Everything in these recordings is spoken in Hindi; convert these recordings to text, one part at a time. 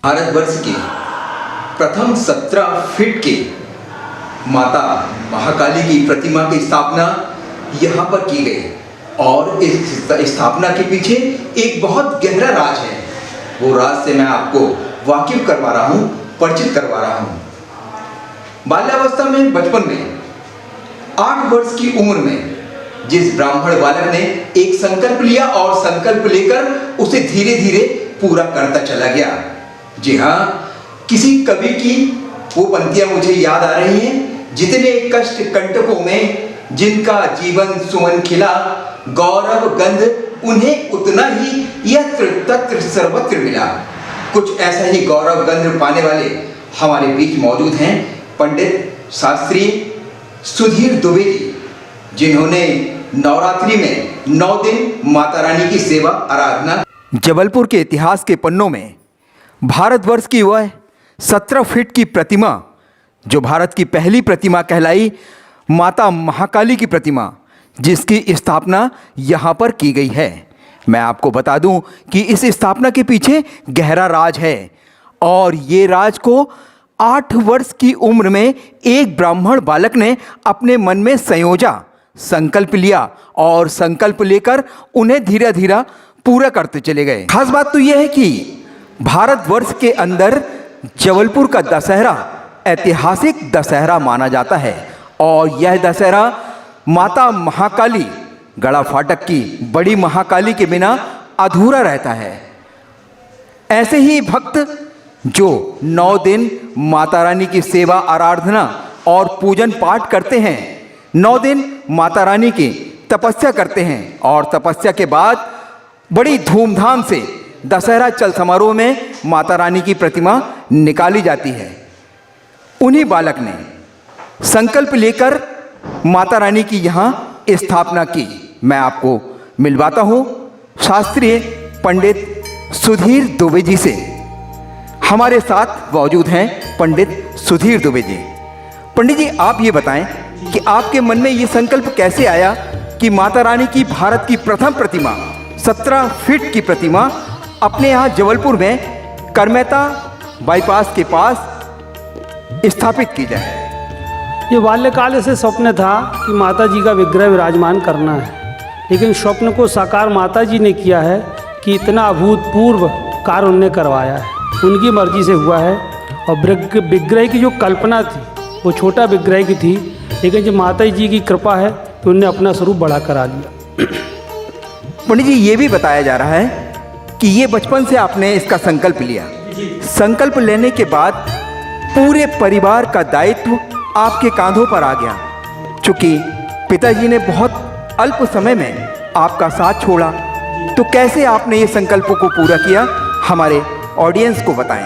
भारतवर्ष की प्रथम 17 फीट की माता महाकाली की प्रतिमा की स्थापना यहाँ पर की गई और इस स्थापना के पीछे एक बहुत गहरा राज है। वो राज से मैं आपको वाकिफ करवा रहा हूँ, परिचित करवा रहा हूँ। बाल्यावस्था में, बचपन में 8 वर्ष की उम्र में जिस ब्राह्मण बालक ने एक संकल्प लिया और संकल्प लेकर उसे धीरे धीरे पूरा करता चला गया। जी हाँ, किसी कवि की वो पंक्तियां मुझे याद आ रही हैं। जितने कष्ट कंटकों में जिनका जीवन सुमन खिला, गौरव गंध उन्हें उतना ही यत्र तत्र सर्वत्र मिला। कुछ ऐसा ही गौरव गंध पाने वाले हमारे बीच मौजूद हैं पंडित शास्त्री सुधीर दुबे जी, जिन्होंने नवरात्रि में 9 दिन माता रानी की सेवा आराधना। जबलपुर के इतिहास के पन्नों में भारतवर्ष की वह 17 फीट की प्रतिमा, जो भारत की पहली प्रतिमा कहलाई, माता महाकाली की प्रतिमा, जिसकी स्थापना यहाँ पर की गई है। मैं आपको बता दूं कि इस स्थापना के पीछे गहरा राज है और ये राज को 8 वर्ष की उम्र में एक ब्राह्मण बालक ने अपने मन में संयोजा, संकल्प लिया और संकल्प लेकर उन्हें धीरे धीरे पूरा करते चले गए। खास बात तो यह है कि भारतवर्ष के अंदर जबलपुर का दशहरा ऐतिहासिक दशहरा माना जाता है और यह दशहरा माता महाकाली, गड़ा फाटक की बड़ी महाकाली के बिना अधूरा रहता है। ऐसे ही भक्त जो 9 दिन माता रानी की सेवा आराधना और पूजन पाठ करते हैं, 9 दिन माता रानी की तपस्या करते हैं और तपस्या के बाद बड़ी धूमधाम से दशहरा चल समारोह में माता रानी की प्रतिमा निकाली जाती है। उन्हीं बालक ने संकल्प लेकर माता रानी की यहाँ स्थापना की। मैं आपको मिलवाता हूँ शास्त्रीय पंडित सुधीर दुबे जी से। हमारे साथ मौजूद हैं पंडित सुधीर दुबे जी। पंडित जी, आप ये बताएं कि आपके मन में ये संकल्प कैसे आया कि माता रानी की भारत की प्रथम प्रतिमा 17 फीट की प्रतिमा अपने यहाँ जबलपुर में करमेता बाईपास के पास स्थापित की जाए। ये बाल्यकाल से स्वप्न था कि माता जी का विग्रह विराजमान करना है, लेकिन स्वप्न को साकार माता जी ने किया है कि इतना अभूतपूर्व कार्य उन्होंने करवाया है, उनकी मर्जी से हुआ है। और विग्रह की जो कल्पना थी वो छोटा विग्रह की थी, लेकिन जब माता जी की कृपा है तो उन्होंने अपना स्वरूप बड़ा करा लिया। पंडित जी, ये भी बताया जा रहा है कि ये बचपन से आपने इसका संकल्प लिया। संकल्प लेने के बाद पूरे परिवार का दायित्व आपके कांधों पर आ गया। चूँकि पिताजी ने बहुत अल्प समय में आपका साथ छोड़ा, तो कैसे आपने ये संकल्पों को पूरा किया, हमारे ऑडियंस को बताएं।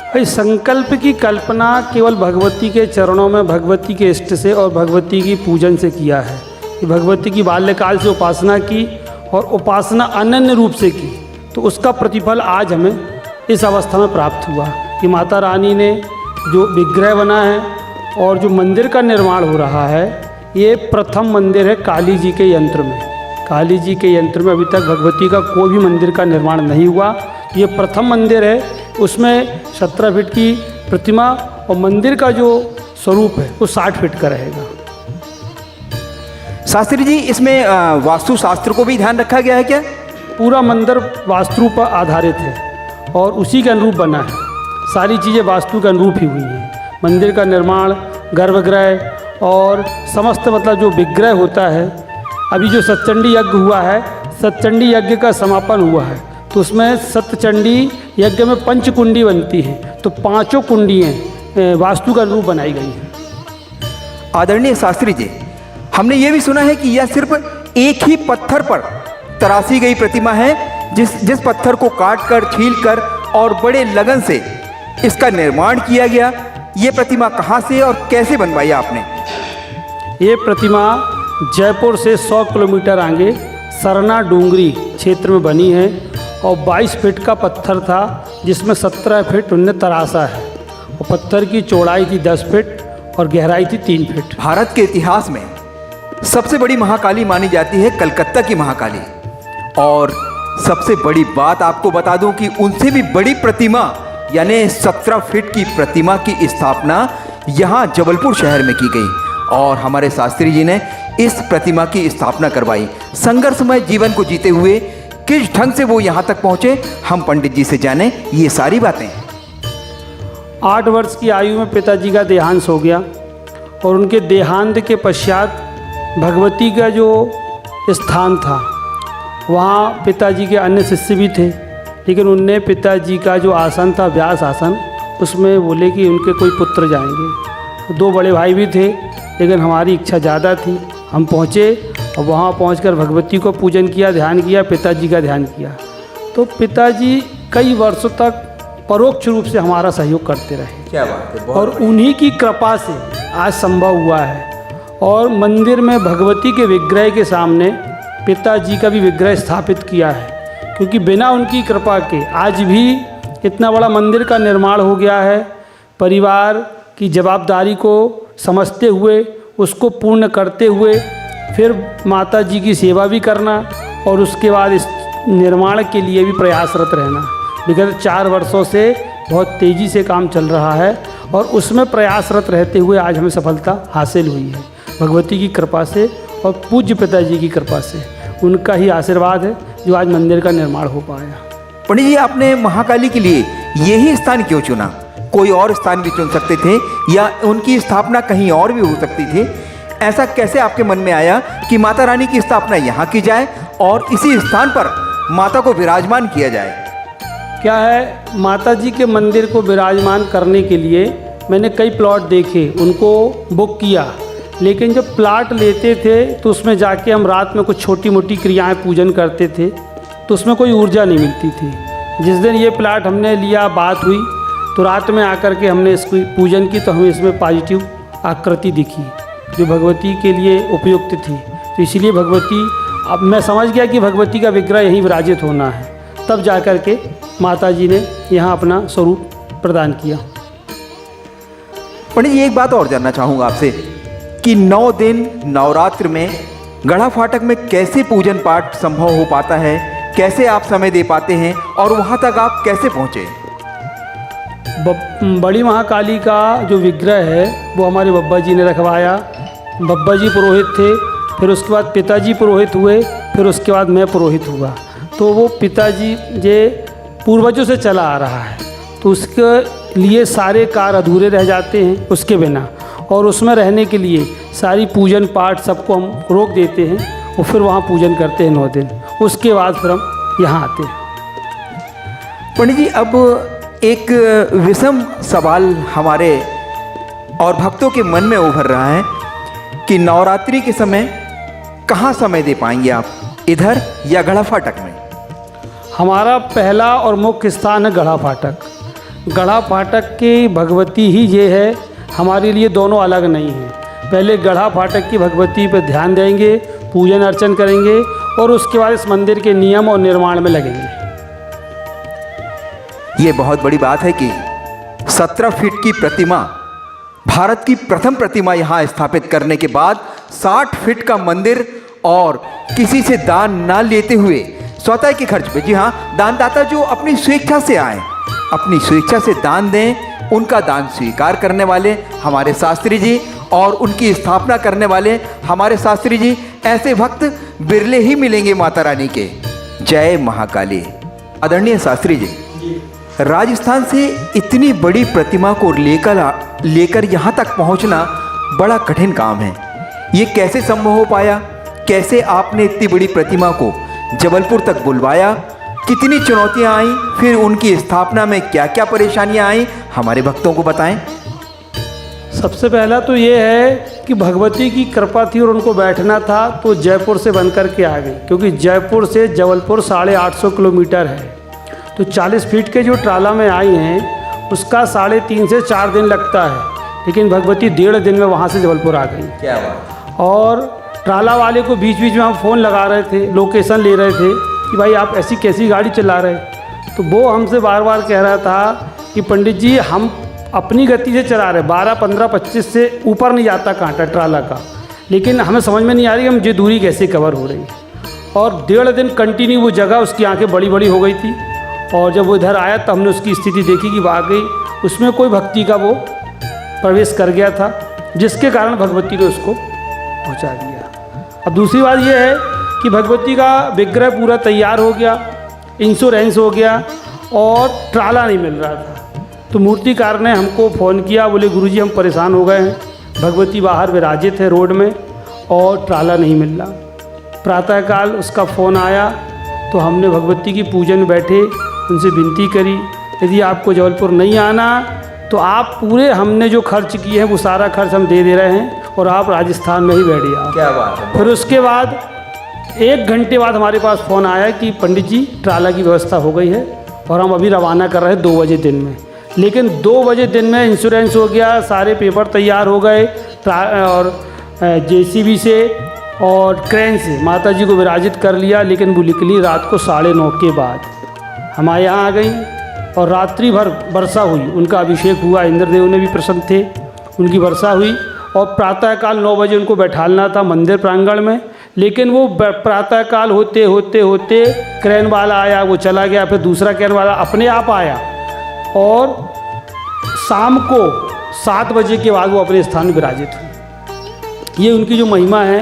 भाई, संकल्प की कल्पना केवल भगवती के चरणों में भगवती के इष्ट से और भगवती की पूजन से किया है। कि भगवती की बाल्यकाल से उपासना की और उपासना अनन्य रूप से की, तो उसका प्रतिफल आज हमें इस अवस्था में प्राप्त हुआ कि माता रानी ने जो विग्रह बना है और जो मंदिर का निर्माण हो रहा है, ये प्रथम मंदिर है काली जी के यंत्र में। काली जी के यंत्र में अभी तक भगवती का कोई भी मंदिर का निर्माण नहीं हुआ। ये प्रथम मंदिर है, उसमें 17 फीट की प्रतिमा और मंदिर का जो स्वरूप है वो 60 फीट का रहेगा। शास्त्री जी, इसमें वास्तुशास्त्र को भी ध्यान रखा गया है क्या? पूरा मंदिर वास्तु पर आधारित है और उसी के अनुरूप बना है। सारी चीज़ें वास्तु के अनुरूप ही हुई हैं। मंदिर का निर्माण, गर्भगृह और समस्त मतलब जो विग्रह होता है, अभी जो सतचंडी यज्ञ हुआ है, सतचंडी यज्ञ का समापन हुआ है, तो उसमें सतचंडी यज्ञ में पंचकुंडी बनती है, तो 5 कुंडियाँ वास्तु के अनुरूप बनाई गई हैं। आदरणीय शास्त्री जी, हमने ये भी सुना है कि यह सिर्फ एक ही पत्थर पर तराशी गई प्रतिमा है, जिस पत्थर को काट कर, छील कर और बड़े लगन से इसका निर्माण किया गया। ये प्रतिमा कहाँ से और कैसे बनवाई आपने? ये प्रतिमा जयपुर से 100 किलोमीटर आगे सरना डूंगरी क्षेत्र में बनी है और 22 फीट का पत्थर था, जिसमें 17 फीट उनने तराशा है और पत्थर की चौड़ाई थी 10 फीट और गहराई थी 3 फीट। भारत के इतिहास में सबसे बड़ी महाकाली मानी जाती है कलकत्ता की महाकाली। और सबसे बड़ी बात आपको बता दूं कि उनसे भी बड़ी प्रतिमा यानी 17 फीट की प्रतिमा की स्थापना यहाँ जबलपुर शहर में की गई और हमारे शास्त्री जी ने इस प्रतिमा की स्थापना करवाई। संघर्षमय जीवन को जीते हुए किस ढंग से वो यहाँ तक पहुँचे, हम पंडित जी से जाने ये सारी बातें। 8 वर्ष की आयु में पिताजी का देहांत हो गया और उनके देहांत के पश्चात भगवती का जो स्थान था, वहाँ पिताजी के अन्य शिष्य भी थे, लेकिन उनने पिताजी का जो आसन था, व्यास आसन, उसमें बोले कि उनके कोई पुत्र जाएंगे। 2 बड़े भाई भी थे, लेकिन हमारी इच्छा ज़्यादा थी। हम पहुँचे और वहाँ पहुंचकर भगवती को पूजन किया, ध्यान किया, पिताजी का ध्यान किया। तो पिताजी कई वर्षों तक परोक्ष रूप से हमारा सहयोग करते रहे। क्या बात है, और उन्हीं की कृपा से आज संभव हुआ है। और मंदिर में भगवती के विग्रह के सामने पिताजी का भी विग्रह स्थापित किया है, क्योंकि बिना उनकी कृपा के आज भी इतना बड़ा मंदिर का निर्माण हो गया है। परिवार की जवाबदारी को समझते हुए, उसको पूर्ण करते हुए, फिर माता जी की सेवा भी करना और उसके बाद इस निर्माण के लिए भी प्रयासरत रहना। विगत 4 वर्षों से बहुत तेज़ी से काम चल रहा है और उसमें प्रयासरत रहते हुए आज हमें सफलता हासिल हुई है, भगवती की कृपा से और पूज्य पिताजी की कृपा से। उनका ही आशीर्वाद है जो आज मंदिर का निर्माण हो पाया। पंडित जी, आपने महाकाली के लिए यही स्थान क्यों चुना? कोई और स्थान भी चुन सकते थे या उनकी स्थापना कहीं और भी हो सकती थी। ऐसा कैसे आपके मन में आया कि माता रानी की स्थापना यहाँ की जाए और इसी स्थान पर माता को विराजमान किया जाए? क्या है, माता जी के मंदिर को विराजमान करने के लिए मैंने कई प्लॉट देखे, उनको बुक किया, लेकिन जब प्लाट लेते थे तो उसमें जाके हम रात में कुछ छोटी मोटी क्रियाएं पूजन करते थे, तो उसमें कोई ऊर्जा नहीं मिलती थी। जिस दिन ये प्लाट हमने लिया, बात हुई, तो रात में आकर के हमने इसकी पूजन की, तो हमें इसमें पॉजिटिव आकृति दिखी जो भगवती के लिए उपयुक्त थी। तो इसलिए भगवती, अब मैं समझ गया कि भगवती का विग्रह यहीं विराजित होना है। तब जा कर के माता जी ने यहाँ अपना स्वरूप प्रदान किया। पंडित जी, एक बात और जानना चाहूँगा आपसे कि 9 दिन नवरात्र में गढ़ा फाटक में कैसे पूजन पाठ संभव हो पाता है, कैसे आप समय दे पाते हैं और वहाँ तक आप कैसे पहुँचे? बड़ी महाकाली का जो विग्रह है वो हमारे बब्बा जी ने रखवाया। बब्बा जी पुरोहित थे, फिर उसके बाद पिताजी पुरोहित हुए, फिर उसके बाद मैं पुरोहित हुआ। तो वो पिताजी जे पूर्वजों से चला आ रहा है, तो उसके लिए सारे कार्य अधूरे रह जाते हैं उसके बिना, और उसमें रहने के लिए सारी पूजन पाठ सबको हम रोक देते हैं और फिर वहाँ पूजन करते हैं 9 दिन। उसके बाद फिर हम यहाँ आते हैं। पंडित जी, अब एक विषम सवाल हमारे और भक्तों के मन में उभर रहा है कि नवरात्रि के समय कहाँ समय दे पाएंगे आप, इधर या गढ़ा फाटक में? हमारा पहला और मुख्य स्थान है गढ़ा फाटक। गढ़ा फाटक की भगवती ही ये है, हमारे लिए दोनों अलग नहीं हैं। पहले गढ़ा फाटक की भगवती पर ध्यान देंगे, पूजन अर्चन करेंगे और उसके बाद इस मंदिर के नियम और निर्माण में लगेंगे। ये बहुत बड़ी बात है कि 17 फीट की प्रतिमा, भारत की प्रथम प्रतिमा यहाँ स्थापित करने के बाद 60 फीट का मंदिर और किसी से दान ना लेते हुए स्वतः के खर्च पे, जी हाँ, दानदाता जो अपनी स्वेच्छा से आए, अपनी स्वेच्छा से दान दें, उनका दान स्वीकार करने वाले हमारे शास्त्री जी और उनकी स्थापना करने वाले हमारे शास्त्री जी, ऐसे भक्त बिरले ही मिलेंगे माता रानी के। जय महाकाली। आदरणीय शास्त्री जी, राजस्थान से इतनी बड़ी प्रतिमा को लेकर यहाँ तक पहुँचना बड़ा कठिन काम है। ये कैसे संभव हो पाया? कैसे आपने इतनी बड़ी प्रतिमा को जबलपुर तक बुलवाया? कितनी चुनौतियाँ आईं? फिर उनकी स्थापना में क्या क्या परेशानियाँ आईं, हमारे भक्तों को बताएं। सबसे पहला तो ये है कि भगवती की कृपा थी और उनको बैठना था तो जयपुर से बन कर के आ गई, क्योंकि जयपुर से जबलपुर 850 किलोमीटर है। तो 40 फीट के जो ट्राला में आई हैं उसका 3.5 से 4 दिन लगता है, लेकिन भगवती 1.5 दिन में वहाँ से जबलपुर आ गई। क्या बात। और ट्राला वाले को बीच बीच में हम फ़ोन लगा रहे थे, लोकेशन ले रहे थे कि भाई आप ऐसी कैसी गाड़ी चला रहे, तो वो हमसे बार बार कह रहा था कि पंडित जी हम अपनी गति से चला रहे, 12, 15, 25 से ऊपर नहीं जाता कांटा ट्राला का, लेकिन हमें समझ में नहीं आ रही हम ये दूरी कैसे कवर हो रही। और 1.5 दिन कंटिन्यू वो जगह, उसकी आंखें बड़ी बड़ी हो गई थी। और जब वो इधर आया तो हमने उसकी स्थिति देखी कि वाकई उसमें कोई भक्ति का वो प्रवेश कर गया था, जिसके कारण भगवती ने उसको पहुंचा दिया। अब दूसरी बात ये है कि भगवती का विग्रह पूरा तैयार हो गया, इंश्योरेंस हो गया और ट्राला नहीं मिल रहा था। तो मूर्तिकार ने हमको फ़ोन किया, बोले गुरुजी हम परेशान हो गए हैं, भगवती बाहर विराजित है रोड में और ट्राला नहीं मिल रहा। प्रातःकाल उसका फ़ोन आया तो हमने भगवती की पूजन बैठे, उनसे विनती करी यदि आपको जबलपुर नहीं आना तो आप पूरे हमने जो खर्च किए हैं वो सारा खर्च हम दे रहे हैं और आप राजस्थान में ही बैठ जाओ। क्या बात है। फिर उसके बाद 1 घंटे बाद हमारे पास फ़ोन आया कि पंडित जी ट्राला की व्यवस्था हो गई है और हम अभी रवाना कर रहे हैं 2 बजे दिन में। लेकिन 2 बजे दिन में इंश्योरेंस हो गया, सारे पेपर तैयार हो गए और JCB से और क्रेन से माता जी को विराजित कर लिया, लेकिन वो निकली रात को 9:30 के बाद। हमारे यहाँ आ गई और रात्रि भर वर्षा हुई, उनका अभिषेक हुआ, इंद्रदेव ने भी प्रसन्न थे, उनकी वर्षा हुई और प्रातःकाल 9 बजे उनको बैठालना था मंदिर प्रांगण में। लेकिन वो प्रातःकाल होते होते होते क्रेन वाला आया, वो चला गया, फिर दूसरा क्रेन वाला अपने आप आया और शाम को 7 बजे के बाद वो अपने स्थान में विराजित हुई। ये उनकी जो महिमा है।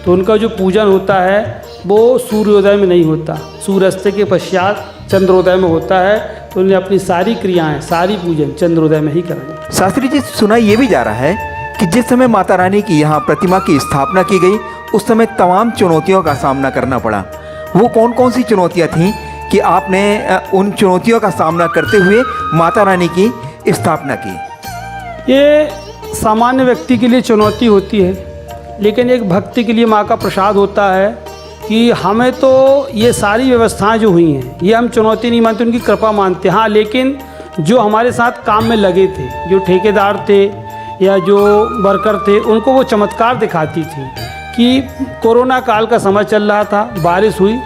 तो उनका जो पूजन होता है वो सूर्योदय में नहीं होता, सूर्यास्त के पश्चात चंद्रोदय में होता है। तो उन्हें अपनी सारी क्रियाएं, सारी पूजन चंद्रोदय में ही करेंगे। शास्त्री जी, सुना ये भी जा रहा है कि जिस समय माता रानी की यहाँ प्रतिमा की स्थापना की गई उस समय तमाम चुनौतियों का सामना करना पड़ा। वो कौन कौन सी चुनौतियाँ थीं कि आपने उन चुनौतियों का सामना करते हुए माता रानी की स्थापना की? ये सामान्य व्यक्ति के लिए चुनौती होती है, लेकिन एक भक्ति के लिए माँ का प्रसाद होता है कि हमें तो ये सारी व्यवस्थाएं जो हुई हैं ये हम चुनौती नहीं मानते, उनकी कृपा मानते हैं। हाँ, लेकिन जो हमारे साथ काम में लगे थे, जो ठेकेदार थे या जो वर्कर थे, उनको वो चमत्कार दिखाती थी कि कोरोना काल का समय चल रहा था, बारिश हुई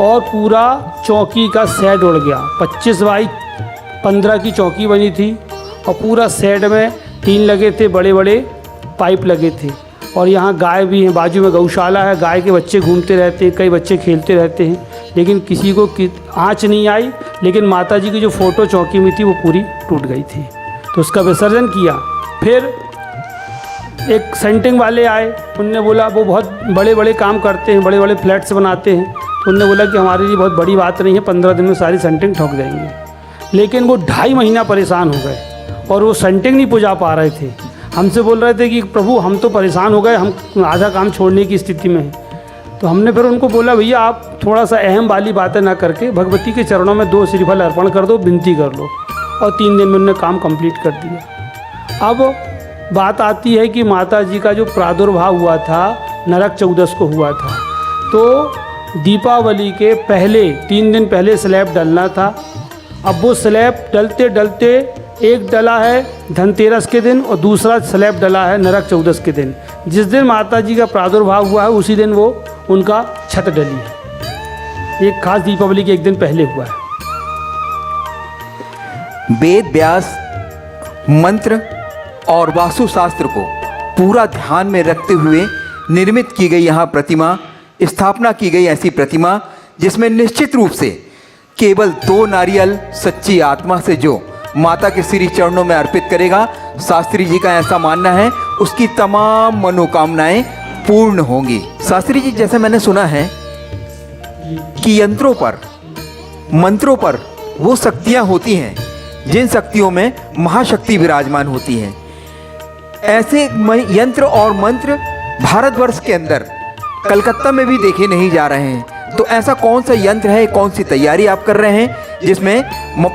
और पूरा चौकी का सेट उड़ गया। 25 बाई 15 की चौकी बनी थी और पूरा सेट में टीन लगे थे, बड़े बड़े पाइप लगे थे और यहाँ गाय भी हैं, बाजू में गौशाला है, गाय के बच्चे घूमते रहते हैं, कई बच्चे खेलते रहते हैं, लेकिन किसी को आँच नहीं आई। लेकिन माता जी की जो फ़ोटो चौकी में थी वो पूरी टूट गई थी, तो उसका विसर्जन किया। फिर एक सेंटिंग वाले आए, उनने बोला, वो बहुत बड़े बड़े काम करते हैं, बड़े बड़े फ्लैट्स बनाते हैं, तो उनने बोला कि हमारे लिए बहुत बड़ी बात नहीं है, 15 दिन में सारी सेंटिंग ठोक देंगे। लेकिन वो 2.5 महीना परेशान हो गए और वो सेंटिंग नहीं पुजा पा रहे थे। हमसे बोल रहे थे कि प्रभु हम तो परेशान हो गए, हम आधा काम छोड़ने की स्थिति में हैं। तो हमने फिर उनको बोला भैया आप थोड़ा सा अहम वाली बातें ना करके भगवती के चरणों में 2 श्रीफल अर्पण कर दो, विनती कर लो। और 3 दिन में उन्होंने काम कंप्लीट कर दिया। अब बात आती है कि माता जी का जो प्रादुर्भाव हुआ था नरक चौदस को हुआ था, तो दीपावली के पहले 3 दिन पहले स्लैब डलना था। अब वो स्लैब डलते डलते एक डला है धनतेरस के दिन और दूसरा स्लैब डला है नरक चौदस के दिन। जिस दिन माता जी का प्रादुर्भाव हुआ है उसी दिन वो उनका छत डली है। एक खास दीपावली के एक दिन पहले हुआ है। वेद व्यास मंत्र और वास्तुशास्त्र को पूरा ध्यान में रखते हुए निर्मित की गई यहाँ प्रतिमा, स्थापना की गई ऐसी प्रतिमा जिसमें निश्चित रूप से केवल 2 नारियल सच्ची आत्मा से जो माता के श्री चरणों में अर्पित करेगा, शास्त्री जी का ऐसा मानना है, उसकी तमाम मनोकामनाएं पूर्ण होंगी। शास्त्री जी, जैसे मैंने सुना है कि यंत्रों पर, मंत्रों पर वो शक्तियां होती हैं जिन शक्तियों में महाशक्ति विराजमान होती हैं। ऐसे यंत्र और मंत्र भारतवर्ष के अंदर कलकत्ता में भी देखे नहीं जा रहे हैं। तो ऐसा कौन सा यंत्र है, कौन सी तैयारी आप कर रहे हैं जिसमें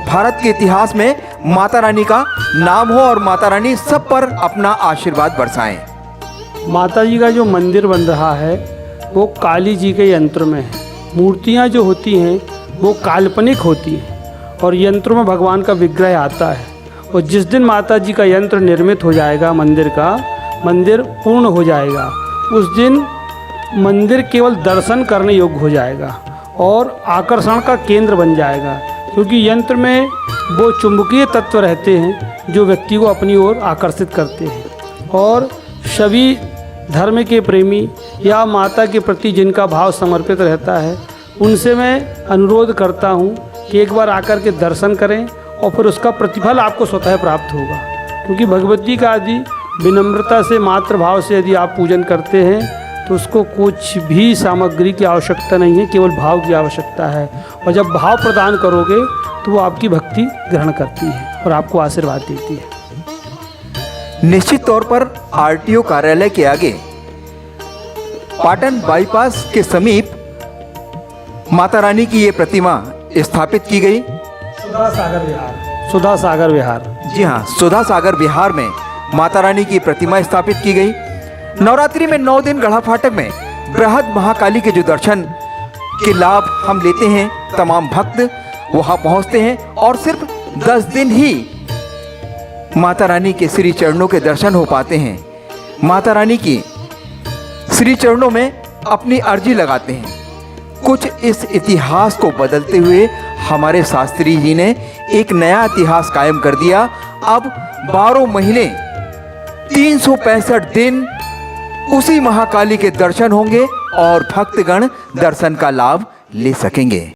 भारत के इतिहास में माता रानी का नाम हो और माता रानी सब पर अपना आशीर्वाद बरसाएं? माता जी का जो मंदिर बन रहा है वो काली जी के यंत्र में है। मूर्तियाँ जो होती हैं वो काल्पनिक होती हैं और यंत्रों में भगवान का विग्रह आता है। और जिस दिन माता जी का यंत्र निर्मित हो जाएगा, मंदिर पूर्ण हो जाएगा, उस दिन मंदिर केवल दर्शन करने योग्य हो जाएगा और आकर्षण का केंद्र बन जाएगा। क्योंकि यंत्र में वो चुंबकीय तत्व रहते हैं जो व्यक्ति को अपनी ओर आकर्षित करते हैं। और सभी धर्म के प्रेमी या माता के प्रति जिनका भाव समर्पित रहता है, उनसे मैं अनुरोध करता हूँ कि एक बार आकर के दर्शन करें और फिर उसका प्रतिफल आपको स्वतः प्राप्त होगा। क्योंकि भगवती का यदि विनम्रता से, मातृभाव से यदि आप पूजन करते हैं तो उसको कुछ भी सामग्री की आवश्यकता नहीं है, केवल भाव की आवश्यकता है। और जब भाव प्रदान करोगे तो वो आपकी भक्ति ग्रहण करती है और आपको आशीर्वाद देती है। निश्चित तौर पर आरटीओ कार्यालय के आगे पाटन बाईपास के समीप माता रानी की ये प्रतिमा स्थापित की गई। सुधा सागर विहार। जी हाँ, सुधा सागर विहार में माता रानी की प्रतिमा स्थापित की गई। नवरात्रि में 9 दिन गढ़ा फाटक में बृहद महाकाली के जो दर्शन के लाभ हम लेते हैं, तमाम भक्त वहां पहुंचते हैं और सिर्फ 10 दिन ही माता रानी के श्री चरणों के दर्शन हो पाते हैं। माता रानी की श्री चरणों में अपनी अर्जी लगाते हैं। कुछ इस इतिहास को बदलते हुए हमारे शास्त्री जी ने एक नया इतिहास कायम कर दिया। अब 12 महीने 365 दिन उसी महाकाली के दर्शन होंगे और भक्तगण दर्शन का लाभ ले सकेंगे।